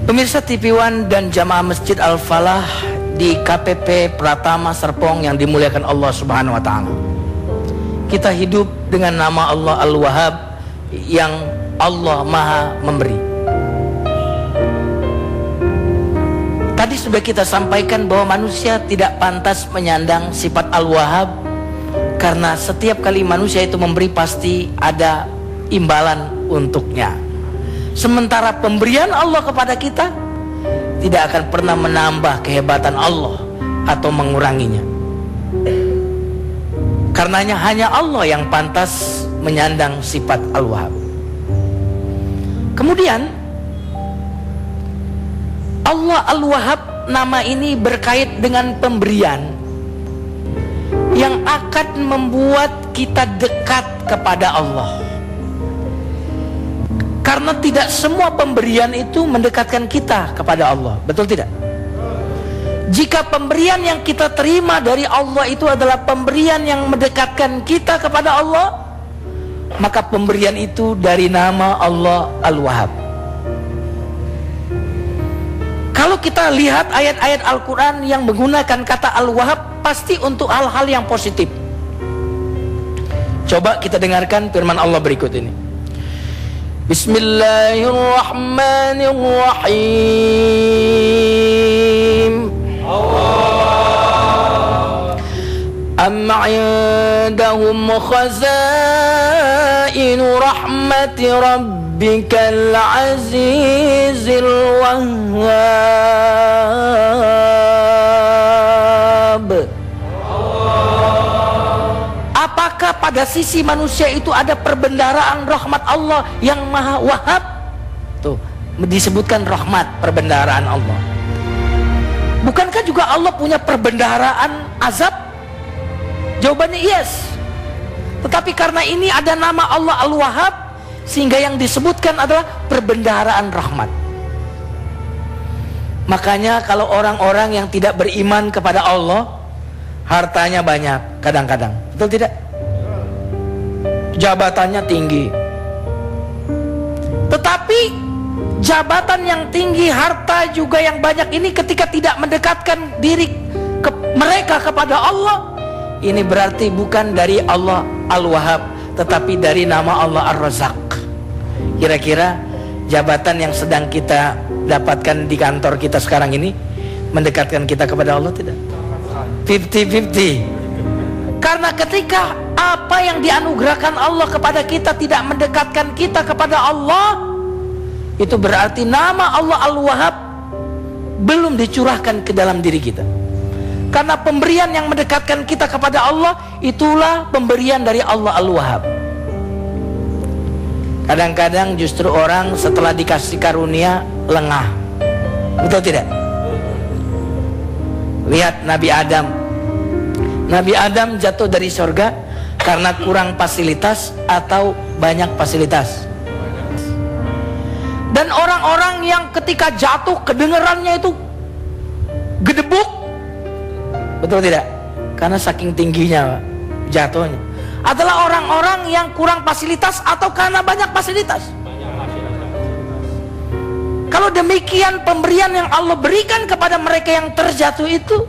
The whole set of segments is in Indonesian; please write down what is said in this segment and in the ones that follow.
Pemirsa TV One dan jamaah Masjid Al-Falah di KPP Pratama Serpong yang dimuliakan Allah Subhanahu wa Ta'ala, kita hidup dengan nama Allah Al-Wahhab, yang Allah Maha Memberi. Tadi sudah kita sampaikan bahwa manusia tidak pantas menyandang sifat Al-Wahhab, karena setiap kali manusia itu memberi pasti ada imbalan untuknya. Sementara pemberian Allah kepada kita tidak akan pernah menambah kehebatan Allah atau menguranginya. Karenanya hanya Allah yang pantas menyandang sifat Al-Wahhab. Kemudian Allah Al-Wahhab, nama ini berkait dengan pemberian yang akan membuat kita dekat kepada Allah. Karena tidak semua pemberian itu mendekatkan kita kepada Allah, betul tidak? Jika pemberian yang kita terima dari Allah itu adalah pemberian yang mendekatkan kita kepada Allah, maka pemberian itu dari nama Allah Al-Wahhab. Kalau kita lihat ayat-ayat Al-Quran yang menggunakan kata Al-Wahhab, pasti untuk hal-hal yang positif. Coba kita dengarkan firman Allah berikut ini. Bismillahirrahmanirrahim. Am 'indahum khazainu rahmati rabbikal azizil wahhab. Apakah pada sisi manusia itu ada perbendaharaan rahmat Allah yang Maha Wahhab? Tuh, disebutkan rahmat, perbendaharaan Allah. Bukankah juga Allah punya perbendaharaan azab? Jawabannya yes. Tetapi karena ini ada nama Allah Al-Wahhab, sehingga yang disebutkan adalah perbendaharaan rahmat. Makanya kalau orang-orang yang tidak beriman kepada Allah, hartanya banyak kadang-kadang, betul tidak? Jabatannya tinggi, tetapi jabatan yang tinggi, harta juga yang banyak ini ketika tidak mendekatkan diri mereka kepada Allah, ini berarti bukan dari Allah Al-Wahhab, tetapi dari nama Allah Ar-Razzaq. Kira-kira jabatan yang sedang kita dapatkan di kantor kita sekarang ini mendekatkan kita kepada Allah tidak? 50-50. Karena ketika apa yang dianugerahkan Allah kepada kita tidak mendekatkan kita kepada Allah, itu berarti nama Allah Al-Wahhab belum dicurahkan ke dalam diri kita. Karena pemberian yang mendekatkan kita kepada Allah, itulah pemberian dari Allah Al-Wahhab. Kadang-kadang justru orang setelah dikasih karunia lengah, betul tidak? Lihat Nabi Adam. Nabi Adam jatuh dari surga karena kurang fasilitas atau banyak fasilitas. Dan orang-orang yang ketika jatuh kedengarannya itu gedebuk, betul tidak? Karena saking tingginya jatuhnya, adalah orang-orang yang kurang fasilitas atau karena banyak fasilitas. Kalau demikian, pemberian yang Allah berikan kepada mereka yang terjatuh itu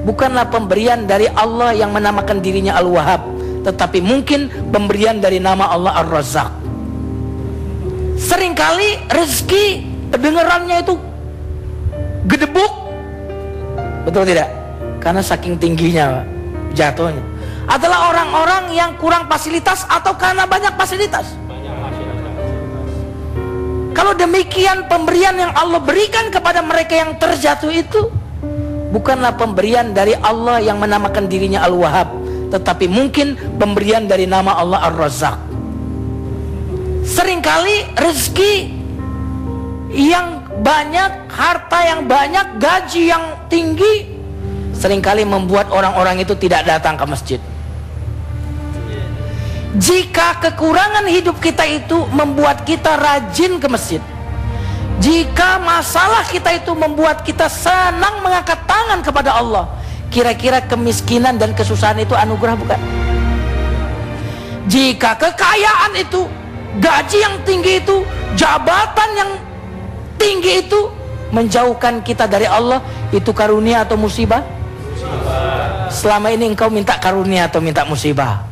bukanlah pemberian dari Allah yang menamakan dirinya Al-Wahhab, tetapi mungkin pemberian dari nama Allah Ar-Razzaq. Seringkali rezeki kedengarannya itu gedebuk, betul tidak? Karena saking tingginya jatuhnya, adalah orang-orang yang kurang fasilitas atau karena banyak fasilitas. Kalau demikian, pemberian yang Allah berikan kepada mereka yang terjatuh itu bukanlah pemberian dari Allah yang menamakan dirinya Al-Wahhab, tetapi mungkin pemberian dari nama Allah Ar-Razzaq. Seringkali rezeki yang banyak, harta yang banyak, gaji yang tinggi, seringkali membuat orang-orang itu tidak datang ke masjid. Jika kekurangan hidup kita itu membuat kita rajin ke masjid, jika masalah kita itu membuat kita senang mengangkat tangan kepada Allah, kira-kira kemiskinan dan kesusahan itu anugerah bukan? Jika kekayaan itu, gaji yang tinggi itu, jabatan yang tinggi itu menjauhkan kita dari Allah, itu karunia atau musibah? Selama ini engkau minta karunia atau minta musibah?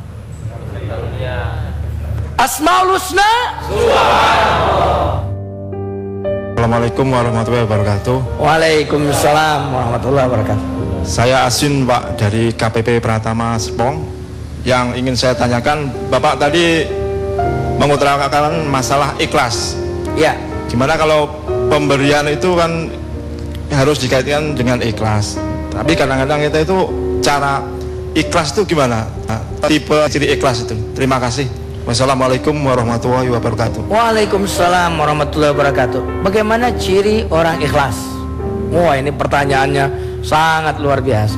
Asmaul Husna. Assalamualaikum warahmatullahi wabarakatuh. Waalaikumsalam warahmatullahi wabarakatuh. Saya Asin Pak dari KPP Pratama Serpong. Yang ingin saya tanyakan, Bapak tadi mengutarakan masalah ikhlas. Ya. Gimana kalau pemberian itu kan harus dikaitkan dengan ikhlas. Tapi kadang-kadang kita itu cara ikhlas itu gimana? Tipe ciri ikhlas itu. Terima kasih. Wassalamualaikum warahmatullahi wabarakatuh. Waalaikumsalam warahmatullahi wabarakatuh. Bagaimana ciri orang ikhlas? Wah, ini pertanyaannya sangat luar biasa.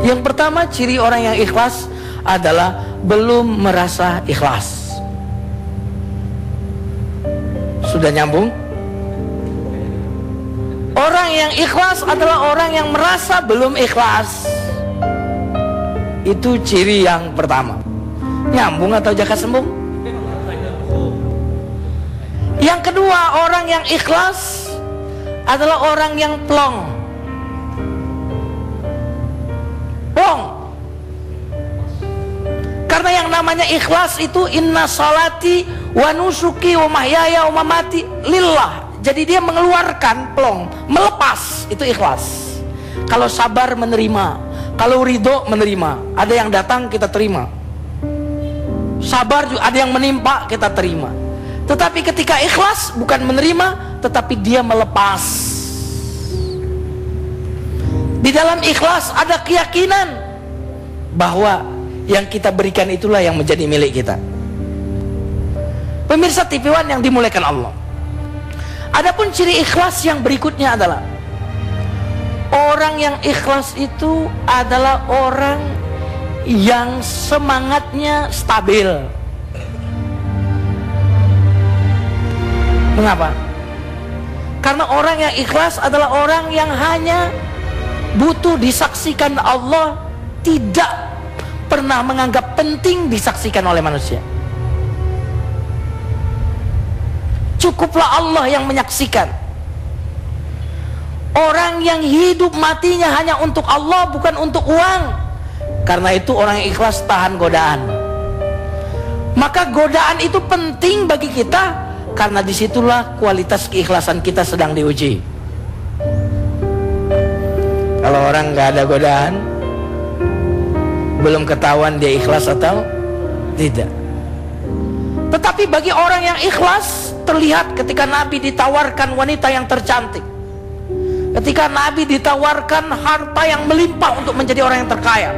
Yang pertama, ciri orang yang ikhlas adalah belum merasa ikhlas. Sudah nyambung? Orang yang ikhlas adalah orang yang merasa belum ikhlas. Itu ciri yang pertama. Nyambung atau jaka sembung? Yang kedua, orang yang ikhlas adalah orang yang plong. Plong. Karena yang namanya ikhlas itu inna salati wa nusuki wa mahyaya wa mamati lillah. Jadi dia mengeluarkan plong, melepas, itu ikhlas. Kalau sabar menerima, kalau ridho menerima. Ada yang datang kita terima. Sabar juga ada yang menimpa kita terima. Tetapi ketika ikhlas bukan menerima, tetapi dia melepas. Di dalam ikhlas ada keyakinan bahwa yang kita berikan itulah yang menjadi milik kita. Pemirsa TV One yang dimuliakan Allah. Adapun ciri ikhlas yang berikutnya adalah orang yang ikhlas itu adalah orang yang semangatnya stabil. Mengapa? Karena orang yang ikhlas adalah orang yang hanya butuh disaksikan Allah, tidak pernah menganggap penting disaksikan oleh manusia. Cukuplah Allah yang menyaksikan. Orang yang hidup matinya hanya untuk Allah, bukan untuk uang. Karena itu orang yang ikhlas tahan godaan. Maka godaan itu penting bagi kita, karena disitulah kualitas keikhlasan kita sedang diuji. Kalau orang nggak ada godaan, belum ketahuan dia ikhlas atau tidak. Tetapi bagi orang yang ikhlas, terlihat ketika Nabi ditawarkan wanita yang tercantik, ketika Nabi ditawarkan harta yang melimpah untuk menjadi orang yang terkaya,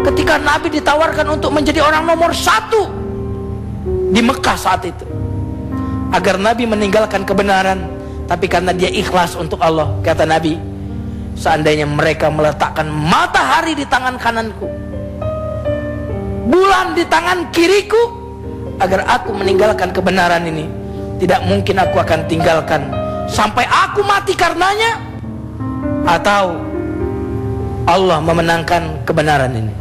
ketika Nabi ditawarkan untuk menjadi orang nomor 1 di Mekah saat itu, agar Nabi meninggalkan kebenaran, tapi karena dia ikhlas untuk Allah, kata Nabi, seandainya mereka meletakkan matahari di tangan kananku, bulan di tangan kiriku, agar aku meninggalkan kebenaran ini, tidak mungkin aku akan tinggalkan sampai aku mati karenanya, atau Allah memenangkan kebenaran ini.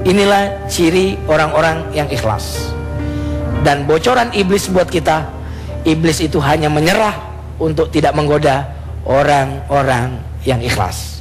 Inilah ciri orang-orang yang ikhlas. Dan bocoran iblis buat kita, iblis itu hanya menyerah untuk tidak menggoda orang-orang yang ikhlas.